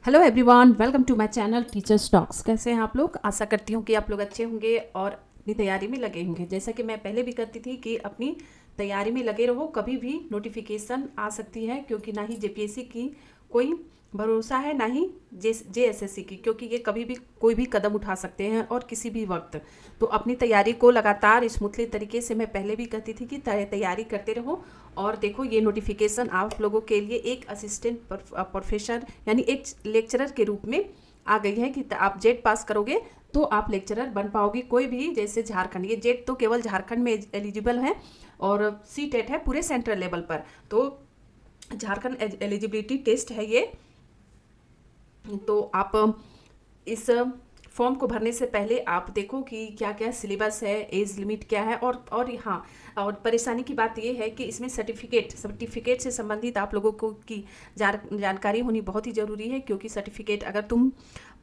Hello everyone, welcome to my channel teachers talks. कैसे हैं आप लोग? आशा करती हूँ कि आप लोग अच्छे होंगे और अपनी तैयारी में लगे होंगे। जैसा कि मैं पहले भी करती थी कि अपनी तैयारी में लगे रहो, कभी भी नोटिफिकेशन आ सकती है, क्योंकि ना ही जेपीएससी की कोई भरोसा है, ना ही जेएसएससी की, क्योंकि ये कभी भी कोई भी कदम उठा सकते हैं और किसी भी वक्त। तो अपनी तैयारी को लगातार स्मूथली तरीके से मैं पहले भी करती थी कि तैयारी करते रहो। और देखो, ये नोटिफिकेशन आप लोगों के लिए एक असिस्टेंट प्रोफेसर यानी एक लेक्चरर के रूप में आ गई है कि आप जेट पास करोगे तो आप लेक्चरर बन पाओगे। कोई भी, जैसे झारखंड, ये जेट तो केवल झारखंड में एलिजिबल है और सी टेट है पूरे सेंट्रल लेवल पर। तो झारखंड एलिजिबिलिटी टेस्ट है ये। तो आप इस फॉर्म को भरने से पहले आप देखो कि क्या क्या सिलेबस है, एज लिमिट क्या है। और हाँ, और परेशानी की बात ये है कि इसमें सर्टिफिकेट से संबंधित आप लोगों को की जानकारी होनी बहुत ही ज़रूरी है, क्योंकि सर्टिफिकेट अगर तुम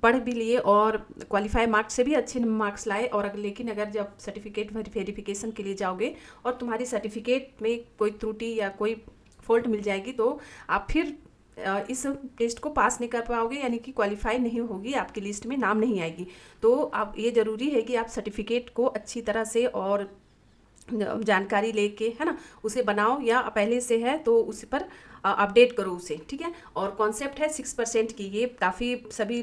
पढ़ भी लिए और क्वालिफाई मार्क्स से भी अच्छे मार्क्स लाए, और लेकिन अगर जब सर्टिफिकेट वेरिफिकेशन के लिए जाओगे और तुम्हारी सर्टिफिकेट में कोई त्रुटि या कोई फॉल्ट मिल जाएगी, तो आप फिर इस टेस्ट को पास नहीं कर पाओगे, यानी कि क्वालिफाई नहीं होगी, आपकी लिस्ट में नाम नहीं आएगी। तो आप, ये ज़रूरी है कि आप सर्टिफिकेट को अच्छी तरह से और जानकारी लेके, है ना, उसे बनाओ, या पहले से है तो उस पर अपडेट करो उसे, ठीक है। और कॉन्सेप्ट है 6% की। ये काफ़ी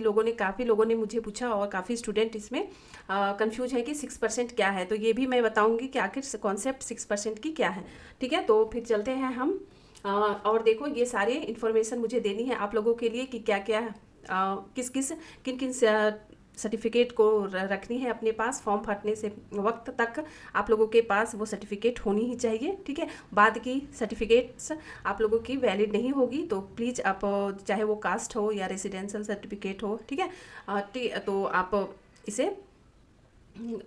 लोगों ने मुझे पूछा और काफ़ी स्टूडेंट इसमें कंफ्यूज है कि 6% क्या है। तो ये भी मैं बताऊंगी कि आखिर कॉन्सेप्ट 6% की क्या है, ठीक है। तो फिर चलते हैं हम। और देखो, ये सारे इन्फॉर्मेशन मुझे देनी है आप लोगों के लिए कि क्या क्या किन किन सर्टिफिकेट को रखनी है अपने पास। फॉर्म भरने से वक्त तक आप लोगों के पास वो सर्टिफिकेट होनी ही चाहिए, ठीक है। बाद की सर्टिफिकेट्स आप लोगों की वैलिड नहीं होगी, तो प्लीज़ आप, चाहे वो कास्ट हो या रेसिडेंशियल सर्टिफिकेट हो, ठीक है, तो आप इसे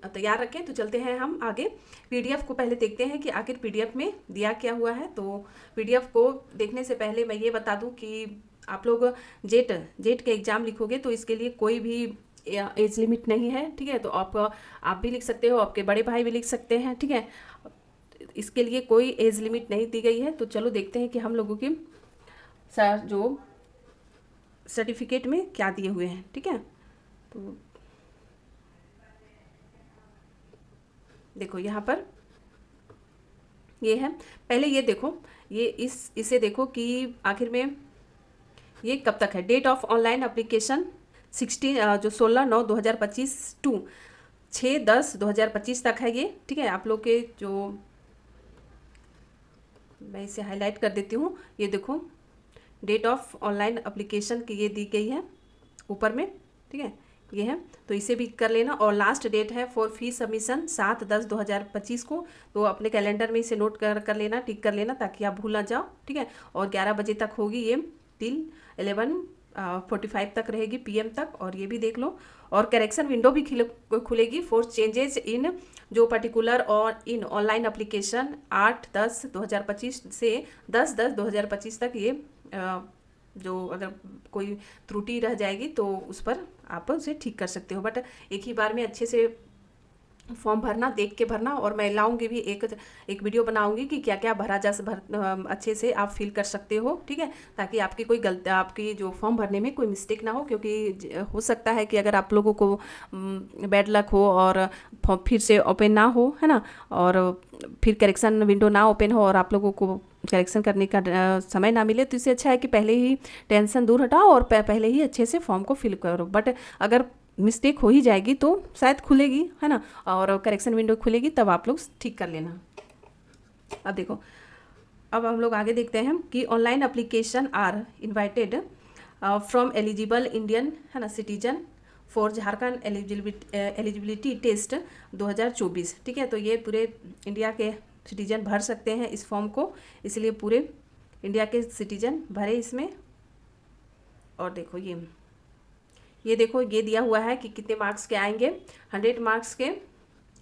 तैयार रखें। तो चलते हैं हम आगे। पीडीएफ को पहले देखते हैं कि आखिर पीडीएफ में दिया क्या हुआ है। तो पीडीएफ को देखने से पहले मैं ये बता दूं कि आप लोग जेट के एग्ज़ाम लिखोगे तो इसके लिए कोई भी एज लिमिट नहीं है, ठीक है। तो आप भी लिख सकते हो, आपके बड़े भाई भी लिख सकते हैं, ठीक है। इसके लिए कोई एज लिमिट नहीं दी गई है। तो चलो देखते हैं कि हम लोगों की जो सर्टिफिकेट में क्या दिए हुए हैं, ठीक है। तो देखो यहाँ पर ये है। पहले ये देखो, ये इसे देखो कि आखिर में ये कब तक है। Date of online application 16/9/2025 to 6/10/2025 तक है ये, ठीक है। आप लोग के जो, मैं इसे हाईलाइट कर देती हूँ, ये देखो डेट ऑफ ऑनलाइन एप्लीकेशन की ये दी गई है ऊपर में, ठीक है, ये है। तो इसे भी कर लेना। और लास्ट डेट है फॉर फी सबमिशन 7/10/2025 को। तो अपने कैलेंडर में इसे नोट कर लेना, टिक कर लेना, ताकि आप भूल ना जाओ, ठीक है। और 11 बजे तक होगी ये, टिल 11:45 तक रहेगी पीएम तक। और ये भी देख लो। और करेक्शन विंडो भी खुलेगी फॉर चेंजेस इन जो पर्टिकुलर और इन ऑनलाइन एप्लीकेशन 8/10/2025 से 10/10/2025 तक। ये जो अगर कोई त्रुटि रह जाएगी तो उस पर आप उसे ठीक कर सकते हो। बट एक ही बार में अच्छे से फॉर्म भरना, देख के भरना। और मैं लाऊंगी भी एक वीडियो बनाऊंगी कि क्या क्या भरा अच्छे से आप फिल कर सकते हो, ठीक है। ताकि आपकी कोई गलती, आपकी जो फॉर्म भरने में कोई मिस्टेक ना हो, क्योंकि हो सकता है कि अगर आप लोगों को बैड लक हो और फॉर्म फिर से ओपन ना हो, है ना, और फिर करेक्शन विंडो ना ओपन हो और आप लोगों को करेक्शन करने का समय ना मिले, तो इससे अच्छा है कि पहले ही टेंशन दूर हटाओ और पहले ही अच्छे से फॉर्म को फिल करो। बट अगर मिस्टेक हो ही जाएगी तो शायद खुलेगी, है ना, और करेक्शन विंडो खुलेगी, तब आप लोग ठीक कर लेना। अब देखो, अब हम लोग आगे देखते हैं कि online application are invited from eligible Indian, है ना, citizen for Jharkhand eligibility test 2024, ठीक है। तो ये पूरे इंडिया के सिटीजन भर सकते हैं इस फॉर्म को, इसलिए पूरे इंडिया के सिटीजन भरे इसमें। और देखो, ये देखो, ये दिया हुआ है कि कितने मार्क्स के आएंगे। 100 मार्क्स के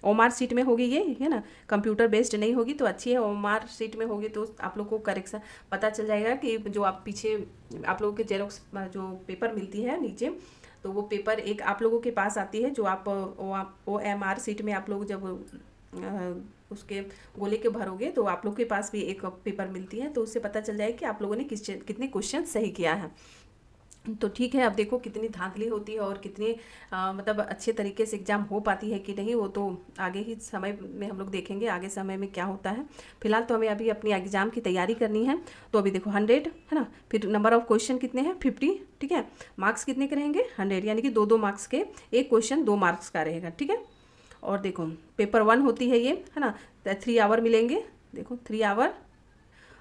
ओमार सीट में होगी ये, है ना, कंप्यूटर बेस्ड नहीं होगी तो अच्छी है। ओमार सीट में होगी तो आप लोग को करेक्शन पता चल जाएगा कि जो आप पीछे आप लोगों के जेरोक्स जो पेपर मिलती है नीचे, तो वो पेपर एक आप लोगों के पास आती है, जो आप OMR सीट में आप लोग जब उसके गोले के भरोगे तो आप लोग के पास भी एक पेपर मिलती है, तो उससे पता चल जाएगा कि आप लोगों ने कितने क्वेश्चन सही किया है। तो ठीक है, अब देखो कितनी धांधली होती है और कितने मतलब अच्छे तरीके से एग्ज़ाम हो पाती है कि नहीं, वो तो आगे ही समय में हम लोग देखेंगे, आगे समय में क्या होता है। फिलहाल तो हमें अभी अपनी एग्ज़ाम की तैयारी करनी है। तो अभी देखो 100 है ना, फिर नंबर ऑफ क्वेश्चन कितने हैं 50, ठीक है। मार्क्स कितने के रहेंगे 100, यानी कि 2-2 मार्क्स के, एक क्वेश्चन 2 मार्क्स का रहेगा, ठीक है। और देखो पेपर 1 होती है ये, है ना, 3 आवर मिलेंगे, देखो 3 आवर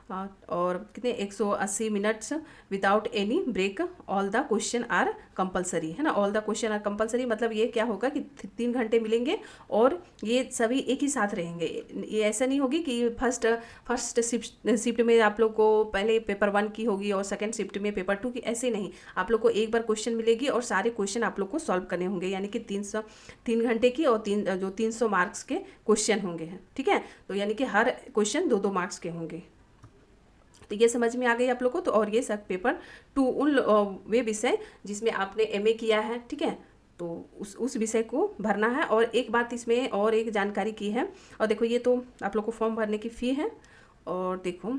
और कितने 180 minutes without any break. All the question are compulsory, है ना, all the question are compulsory, मतलब ये क्या होगा कि 3 घंटे मिलेंगे और ये सभी एक ही साथ रहेंगे। ये ऐसा नहीं होगी कि फर्स्ट शिफ्ट में आप लोग को पहले पेपर 1 की होगी और सेकंड शिफ्ट में पेपर 2 की, ऐसे नहीं। आप लोग को एक बार क्वेश्चन मिलेगी और सारे क्वेश्चन आप लोग को सॉल्व करने होंगे, यानी कि 3 घंटे की और 300 मार्क्स के क्वेश्चन होंगे, ठीक है। तो यानी कि हर क्वेश्चन 2-2 मार्क्स के होंगे। तो ये समझ में आ गई आप लोग को। तो और ये सब पेपर 2 उन वे विषय जिसमें आपने एमए किया है, ठीक है, तो उस विषय को भरना है। और एक बात इसमें और एक जानकारी की है, और देखो ये तो आप लोग को फॉर्म भरने की फ़ी है, और देखो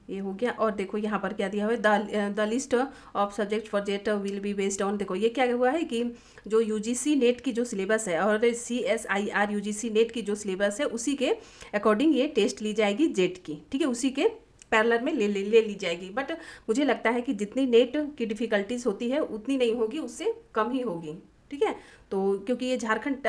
ये हो गया। और देखो यहाँ पर क्या दिया हुआ है, the list of subject for jet will be based on, देखो ये क्या हुआ है कि जो यूजीसी नेट की जो सिलेबस है और CSIR यूजीसी नेट की जो सिलेबस है उसी के अकॉर्डिंग ये टेस्ट ली जाएगी जेट की, ठीक है, उसी के पैरेलल में ले ली जाएगी। बट मुझे लगता है कि जितनी नेट की डिफ़िकल्टीज़ होती है उतनी नहीं होगी, उससे कम ही होगी, ठीक है। तो क्योंकि ये झारखंड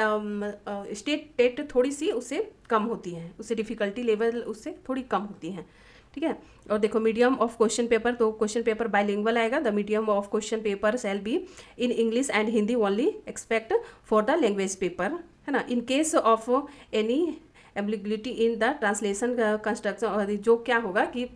स्टेट टेट थोड़ी सी उससे कम होती है, उससे डिफ़िकल्टी लेवल उससे थोड़ी कम होती है, ठीक है। और देखो मीडियम ऑफ क्वेश्चन पेपर, तो क्वेश्चन पेपर बाइलिंगुअल आएगा। The medium of question paper shall be in English and Hindi only expect for the language paper, है ना। In case of any ambiguity in the translation construction, और जो क्या होगा कि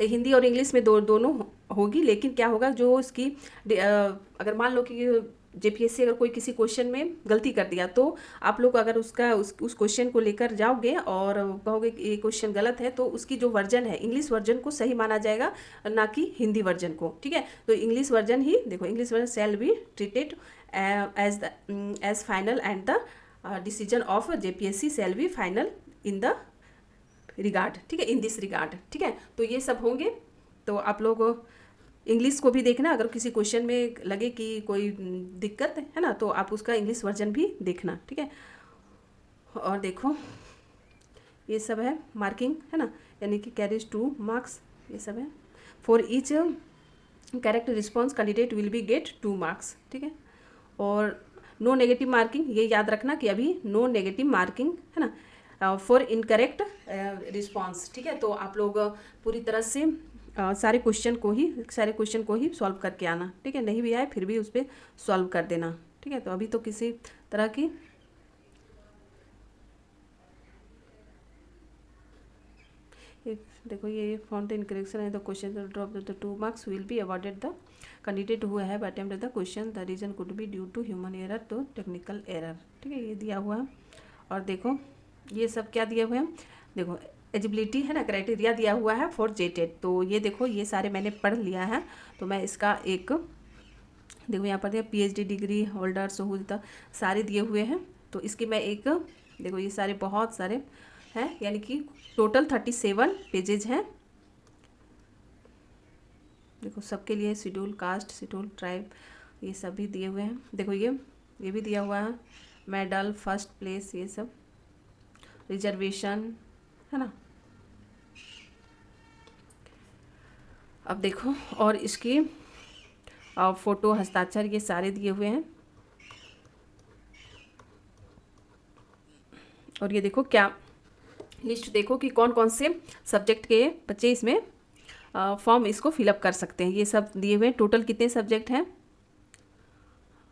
हिंदी और इंग्लिश में दोनों होगी, लेकिन क्या होगा जो इसकी अगर मान लो कि जेपीएससी अगर कोई किसी क्वेश्चन में गलती कर दिया, तो आप लोग अगर उस क्वेश्चन को लेकर जाओगे और कहोगे कि ये क्वेश्चन गलत है, तो उसकी जो वर्जन है इंग्लिश वर्जन को सही माना जाएगा, ना कि हिंदी वर्जन को, ठीक है। तो इंग्लिश वर्जन ही देखो, English version shall be treated as final and the decision of JPSC shall be final in the regard, ठीक है, इन दिस रिगार्ड, ठीक है। तो ये सब होंगे। तो आप लोग इंग्लिश को भी देखना, अगर किसी क्वेश्चन में लगे कि कोई दिक्कत है ना, तो आप उसका इंग्लिश वर्जन भी देखना, ठीक है। और देखो ये सब है मार्किंग, है ना, यानी कि कैरीज 2 मार्क्स, ये सब है। For each correct response candidate will be get 2 marks, ठीक है। और नो नेगेटिव मार्किंग, ये याद रखना कि अभी नो नेगेटिव मार्किंग, है ना, फॉर इनकरेक्ट रिस्पॉन्स, ठीक है। तो आप लोग पूरी तरह से सारे क्वेश्चन को ही सॉल्व करके आना, ठीक है। नहीं भी आए फिर भी उस पर सॉल्व कर देना, ठीक है। तो अभी तो किसी तरह की देखो ये फॉन्ट द इनकरेक्शन है, the question drop the 2 marks will be awarded the candidate who have attempted the question, the reason could be due to human error तो टेक्निकल एरर, ठीक है, ये दिया हुआ है। और देखो ये सब क्या दिए हुए हैं, देखो एलिजिबिलिटी है ना, क्राइटेरिया दिया हुआ है फॉर जेटेड। तो ये देखो ये सारे मैंने पढ़ लिया है, तो मैं इसका एक देखो यहाँ पर दिया PhD डिग्री होल्डर्स हो सारे दिए हुए हैं। तो इसकी मैं एक देखो ये सारे बहुत सारे हैं, यानी कि टोटल 37 पेजेज हैं। देखो सबके लिए शेड्यूल कास्ट, शेड्यूल ट्राइब, ये सब भी दिए हुए हैं। देखो ये भी दिया हुआ है, मेडल, फर्स्ट प्लेस, ये सब रिजर्वेशन, है ना। अब देखो और इसकी फ़ोटो, हस्ताक्षर, ये सारे दिए हुए हैं। और ये देखो क्या लिस्ट देखो कि कौन कौन से सब्जेक्ट के बच्चे इसमें फॉर्म इसको फिलअप कर सकते हैं, ये सब दिए हुए हैं। टोटल कितने सब्जेक्ट हैं,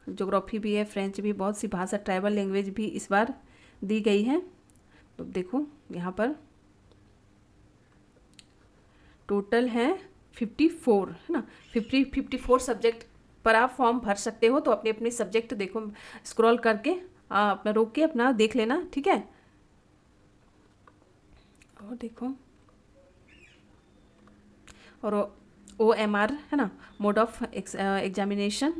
ज्योग्राफी भी है, फ्रेंच भी, बहुत सी भाषा, ट्राइबल लैंग्वेज भी इस बार दी गई है। तो देखो यहाँ पर टोटल है 54, है ना, 54 सब्जेक्ट पर आप फॉर्म भर सकते हो। तो अपने अपने सब्जेक्ट देखो, स्क्रॉल करके अपना रोक के अपना देख लेना, ठीक है। और देखो और OMR, है ना, मोड ऑफ एग्जामिनेशन,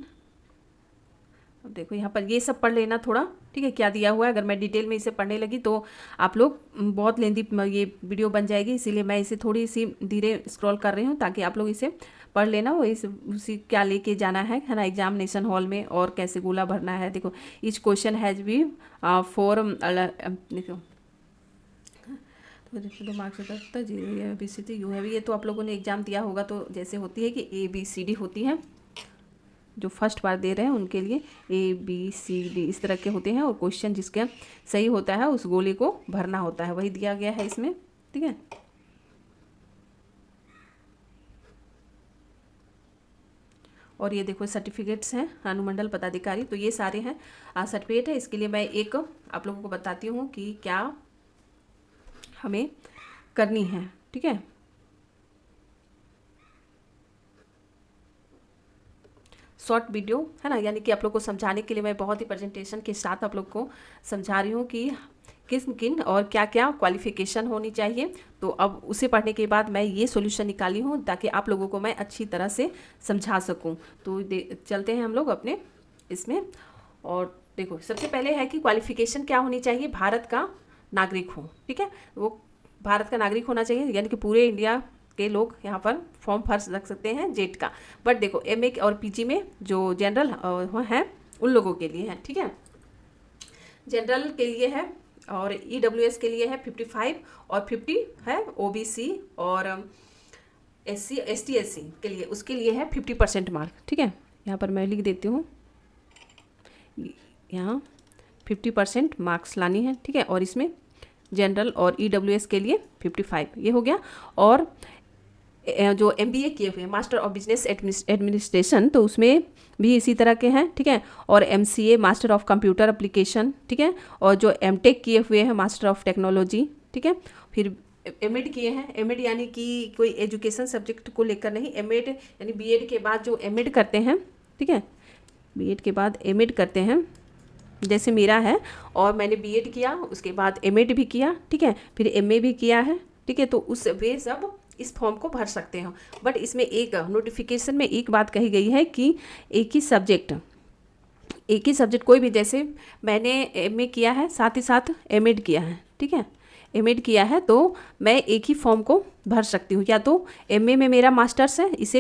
देखो यहाँ पर ये सब पढ़ लेना थोड़ा, ठीक है, क्या दिया हुआ है। अगर मैं डिटेल में इसे पढ़ने लगी तो आप लोग बहुत लेंदी ये वीडियो बन जाएगी, इसीलिए मैं इसे थोड़ी सी धीरे स्क्रॉल कर रही हूँ ताकि आप लोग इसे पढ़ लेना। वो इस उसी क्या लेके जाना है ना एग्जामिनेशन हॉल में, और कैसे गोला भरना है। देखो each question has be four, देखो तो मार्क्स होता है जी बी सी डी यू है। ये तो आप लोगों ने एग्ज़ाम दिया होगा, तो जैसे होती है कि ABCD होती है, जो फर्स्ट बार दे रहे हैं उनके लिए ABCD इस तरह के होते हैं, और क्वेश्चन जिसका सही होता है उस गोले को भरना होता है, वही दिया गया है इसमें। ठीक है, और ये देखो सर्टिफिकेट्स हैं अनुमंडल पदाधिकारी, तो ये सारे हैं सर्टिफिकेट है। इसके लिए मैं एक आप लोगों को बताती हूँ कि क्या हमें करनी है। ठीक है, शॉर्ट वीडियो है ना, यानी कि आप लोग को समझाने के लिए मैं बहुत ही प्रेजेंटेशन के साथ आप लोग को समझा रही हूँ कि किन किन और क्या क्या क्वालिफिकेशन होनी चाहिए। तो अब उसे पढ़ने के बाद मैं ये सॉल्यूशन निकाली हूँ ताकि आप लोगों को मैं अच्छी तरह से समझा सकूँ। तो चलते हैं हम लोग अपने इसमें। और देखो सबसे पहले है कि क्वालिफिकेशन क्या होनी चाहिए, भारत का नागरिक हो। ठीक है, वो भारत का नागरिक होना चाहिए, यानी कि पूरे इंडिया के लोग यहाँ पर फॉर्म भर रख सकते हैं जेट का। बट देखो MA और PG में जो जनरल हैं उन लोगों के लिए है। ठीक है, जनरल के लिए है, और EWS के लिए है 55, और 50 है OBC और SC ST SC के लिए, उसके लिए है 50% मार्क। ठीक है, यहाँ पर मैं लिख देती हूँ, यहाँ 50% मार्क्स लानी है। ठीक है, और इसमें जनरल और EWS के लिए 55 ये हो गया। और जो MBA किए हुए हैं मास्टर ऑफ बिजनेस एडमिनिस्ट्रेशन, तो उसमें भी इसी तरह के हैं। ठीक है, और MCA master of computer application. ठीक है, और जो MTech किए हुए हैं मास्टर ऑफ टेक्नोलॉजी। ठीक है, फिर MAd किए हैं। MAd यानी कि कोई एजुकेशन सब्जेक्ट को लेकर नहीं, MAd यानी BEd के बाद जो MAd करते हैं। ठीक है, BEd के बाद MAd करते हैं, जैसे मेरा है, और मैंने BEd किया, उसके बाद MAd भी किया। ठीक है, फिर MA भी किया है। ठीक है, तो उस वे सब इस फॉर्म को भर सकते हो। बट इसमें एक नोटिफिकेशन में एक बात कही गई है कि एक ही सब्जेक्ट कोई भी, जैसे मैंने MA किया है साथ ही साथ MAd किया है। ठीक है, MAd किया है तो मैं एक ही फॉर्म को भर सकती हूँ, या तो MA में मेरा मास्टर्स है इस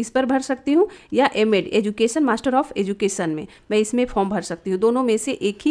पर भर सकती हूँ, या MAd education master of education में मैं इसमें फॉर्म भर सकती हूँ। दोनों में से एक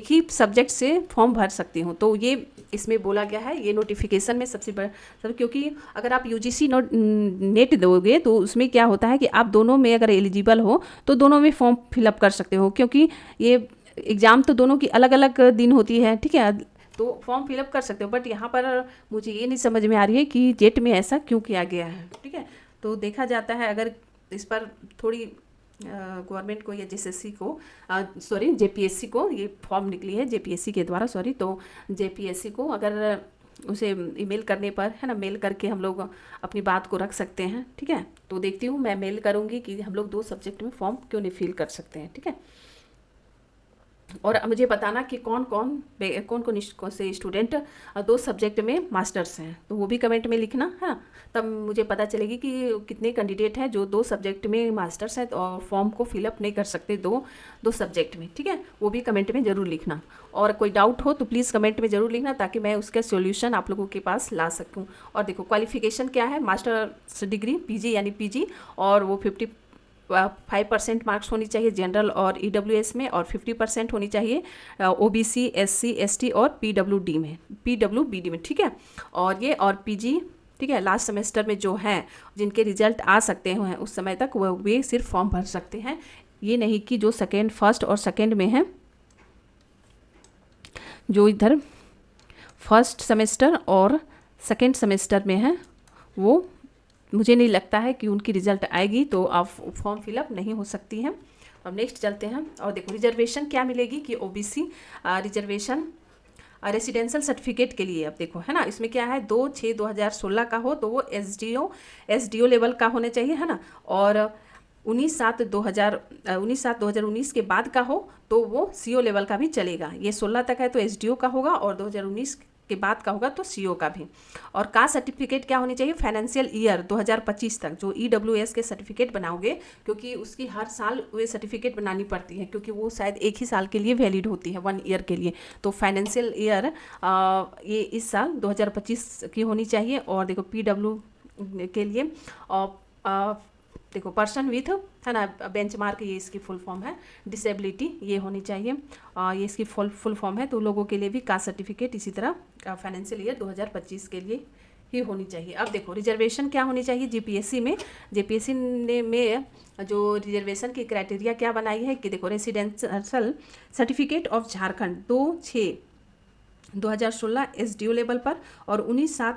ही सब्जेक्ट से फॉर्म भर सकती हूँ। तो ये इसमें बोला गया है, ये नोटिफिकेशन में सबसे बड़ा, क्योंकि अगर आप UGC नेट दोगे तो उसमें क्या होता है कि आप दोनों में अगर एलिजिबल हो तो दोनों में फॉर्म फिलअप कर सकते हो, क्योंकि ये एग्ज़ाम तो दोनों की अलग अलग दिन होती है। ठीक है, तो फॉर्म फिलअप कर सकते हो। बट यहाँ पर मुझे ये नहीं समझ में आ रही है कि जेट में ऐसा क्यों किया गया है। ठीक है, तो देखा जाता है अगर इस पर थोड़ी गवर्नमेंट को या JSSC को JPSC को ये फॉर्म निकली है JPSC के द्वारा, तो JPSC को अगर उसे ईमेल करने पर है ना, मेल करके हम लोग अपनी बात को रख सकते हैं। ठीक है, तो देखती हूँ मैं मेल करूँगी कि हम लोग 2 सब्जेक्ट में फॉर्म क्यों नहीं फिल कर सकते हैं। ठीक है, और मुझे बताना कि कौन कौन से स्टूडेंट 2 सब्जेक्ट में मास्टर्स हैं, तो वो भी कमेंट में लिखना है, तब मुझे पता चलेगी कि कितने कैंडिडेट हैं जो 2 सब्जेक्ट में मास्टर्स हैं और फॉर्म को फिलअप नहीं कर सकते दो सब्जेक्ट में। ठीक है, वो भी कमेंट में ज़रूर लिखना, और कोई डाउट हो तो प्लीज़ कमेंट में ज़रूर लिखना ताकि मैं उसका सॉल्यूशन आप लोगों के पास ला सकूँ। और देखो क्वालिफिकेशन क्या है, मास्टर्स डिग्री PG यानी PG, और वो 55% मार्क्स होनी चाहिए जनरल और EWS में, और 50% होनी चाहिए OBC SC ST और PWD में। ठीक है, और ये और PG, ठीक है, लास्ट सेमेस्टर में जो हैं जिनके रिजल्ट आ सकते हैं उस समय तक वे सिर्फ फॉर्म भर सकते हैं। ये नहीं कि जो फर्स्ट और सेकेंड में हैं, जो इधर फर्स्ट सेमेस्टर और सेकेंड सेमेस्टर में हैं, वो मुझे नहीं लगता है कि उनकी रिजल्ट आएगी, तो आप फॉर्म फिलअप नहीं हो सकती हैं। अब नेक्स्ट चलते हैं, और देखो रिजर्वेशन क्या मिलेगी कि OBC रिजर्वेशन रेसिडेंशियल सर्टिफिकेट के लिए, अब देखो है ना, इसमें क्या है 2/6/2016 का हो तो वो SDO लेवल का होना चाहिए, है ना, और 19/7/2019 के बाद का हो तो वो CO लेवल का भी चलेगा। ये 16 तक है तो SDO का होगा, और 2019 के बाद का होगा तो सीओ का भी। और कास्ट सर्टिफिकेट क्या होनी चाहिए, फाइनेंशियल ईयर 2025 तक जो ईडब्ल्यूएस के सर्टिफिकेट बनाओगे, क्योंकि उसकी हर साल वे सर्टिफिकेट बनानी पड़ती है, क्योंकि वो शायद एक ही साल के लिए वैलिड होती है, 1 ईयर के लिए। तो फाइनेंशियल ईयर ये इस साल 2025 की होनी चाहिए। और देखो पीडब्ल्यू के लिए और देखो पर्सन विथ, है ना, बेंचमार्क, ये इसकी फुल फॉर्म है। डिसेबिलिटी ये होनी चाहिए, ये इसकी फुल फॉर्म है। तो लोगों के लिए भी कास्ट सर्टिफिकेट इसी तरह फाइनेंशियल ईयर 2025 के लिए ही होनी चाहिए। अब देखो रिजर्वेशन क्या होनी चाहिए जीपीएससी में। जीपीएससी ने में जो रिजर्वेशन की क्राइटेरिया क्या बनाई है कि देखो residential certificate of Jharkhand 2/6/2016 SDO level पर, और 19/7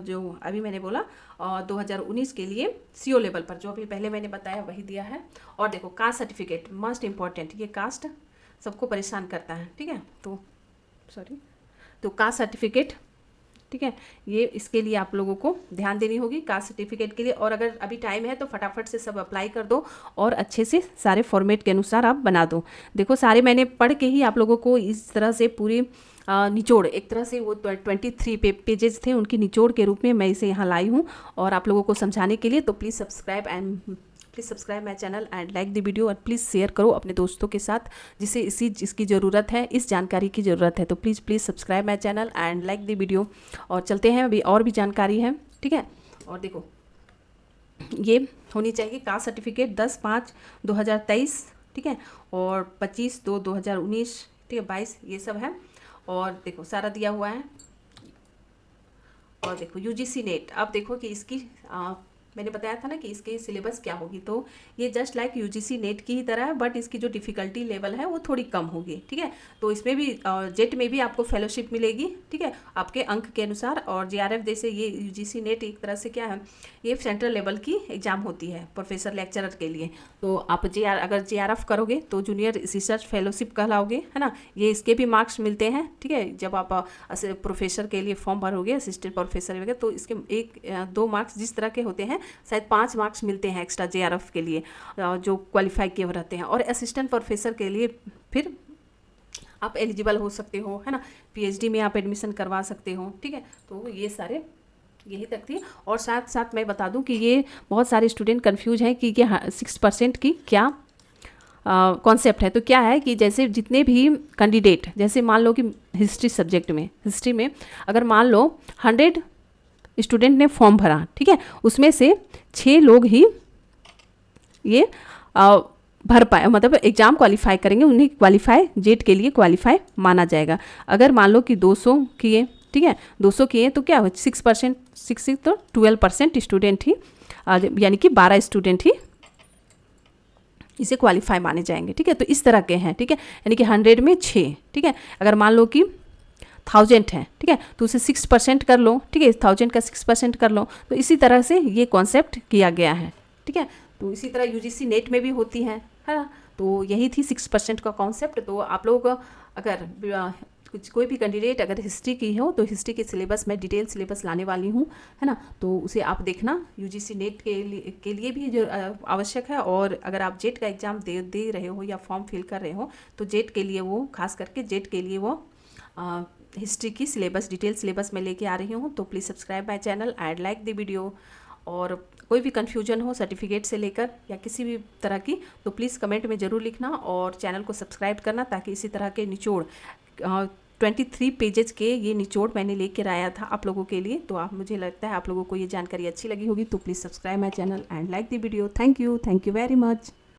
जो अभी मैंने बोला 2019 के लिए सीओ लेवल पर, जो अभी पहले मैंने बताया वही दिया है। और देखो कास्ट सर्टिफिकेट मस्ट इम्पॉर्टेंट, ये कास्ट सबको परेशान करता है, ठीक है। तो कास्ट सर्टिफिकेट, ठीक है, ये इसके लिए आप लोगों को ध्यान देनी होगी कास्ट सर्टिफिकेट के लिए। और अगर अभी टाइम है तो फटाफट से सब अप्लाई कर दो और अच्छे से सारे फॉर्मेट के अनुसार आप बना दो। देखो सारे मैंने पढ़ के ही आप लोगों को इस तरह से पूरी निचोड़, एक तरह से वो 23 पेजेस थे, उनकी निचोड़ के रूप में मैं इसे यहाँ लाई हूँ और आप लोगों को समझाने के लिए। तो please subscribe my channel and like the video, और प्लीज़ शेयर करो अपने दोस्तों के साथ जिसे इसकी ज़रूरत है, इस जानकारी की ज़रूरत है। तो please subscribe my channel and like the video. और चलते हैं, अभी और भी जानकारी है, ठीक है। और देखो ये होनी चाहिए कास्ट सर्टिफिकेट 10/5/2023, ठीक है, और 25/2/2019, ठीक है, 22, ये सब है। और देखो सारा दिया हुआ है। और देखो यूजीसी नेट, अब देखो कि इसकी मैंने बताया था ना कि इसकी सिलेबस क्या होगी, तो ये जस्ट लाइक यूजीसी नेट की ही तरह है, बट इसकी जो डिफ़िकल्टी लेवल है वो थोड़ी कम होगी, ठीक है। तो इसमें भी जेट में भी आपको फेलोशिप मिलेगी, ठीक है, आपके अंक के अनुसार। और जेआरएफ जैसे ये यूजीसी नेट एक तरह से क्या है, ये सेंट्रल लेवल की एग्ज़ाम होती है प्रोफेसर लेक्चरर के लिए। तो आप अगर जेआरएफ करोगे तो जूनियर रिसर्च फेलोशिप कहलाओगे, है ना। ये इसके भी मार्क्स मिलते हैं, ठीक है, जब आप प्रोफेसर के लिए फॉर्म भरोगे, असिस्टेंट प्रोफेसर वगैरह, तो इसके 1-2 मार्क्स जिस तरह के होते हैं, शायद 5 मार्क्स मिलते हैं एक्स्ट्रा जेआरएफ के लिए, जो क्वालिफाई किए हुए रहते हैं। और असिस्टेंट प्रोफेसर के लिए फिर आप एलिजिबल हो सकते हो, है ना, पीएचडी में आप एडमिशन करवा सकते हो, ठीक है। तो ये सारे यही तक थी। और साथ साथ मैं बता दूं कि ये बहुत सारे स्टूडेंट कंफ्यूज हैं कि ये 6% की क्या कॉन्सेप्ट है। तो क्या है कि जैसे जितने भी कैंडिडेट, जैसे मान लो कि हिस्ट्री में अगर मान लो 100 स्टूडेंट ने फॉर्म भरा, ठीक है, उसमें से 6 लोग ही ये भर पाए, मतलब एग्ज़ाम क्वालिफाई करेंगे, उन्हें क्वालिफाई जेट के लिए क्वालिफाई माना जाएगा। अगर मान लो कि 200 किए, ठीक है, 200 किए तो क्या हो, 6% 6 तो 12% स्टूडेंट ही, यानी कि 12 स्टूडेंट ही इसे क्वालिफाई माने जाएंगे, ठीक है। तो इस तरह के हैं, ठीक है, यानी कि 100 में 6, ठीक है। अगर मान लो कि 1000 है, ठीक है, तो उसे 6% कर लो, ठीक है, 1000 का 6% कर लो। तो इसी तरह से ये कॉन्सेप्ट किया गया है, ठीक है। तो इसी तरह यूजीसी नेट में भी होती है ना। तो यही थी 6% का कॉन्सेप्ट। तो आप लोग अगर कोई भी कैंडिडेट अगर हिस्ट्री की हो तो हिस्ट्री के सिलेबस में डिटेल सिलेबस लाने वाली हूँ, है ना, तो उसे आप देखना। यूजीसी नेट के लिए भी जो आवश्यक है। और अगर आप जेट का एग्ज़ाम दे रहे हो या फॉर्म फिल कर रहे हो तो जेट के लिए वो, खास करके जेट के लिए वो हिस्ट्री की सिलेबस, डिटेल सिलेबस में लेके आ रही हूँ। तो please subscribe my channel and like the video. और कोई भी कन्फ्यूजन हो सर्टिफिकेट से लेकर या किसी भी तरह की, तो प्लीज़ कमेंट में ज़रूर लिखना और चैनल को सब्सक्राइब करना, ताकि इसी तरह के निचोड़ 23 पेजेस के ये निचोड़ मैंने लेकर आया था आप लोगों के लिए। तो मुझे लगता है आप लोगों को ये जानकारी अच्छी लगी होगी। तो please subscribe my channel and like the video. Thank you very much.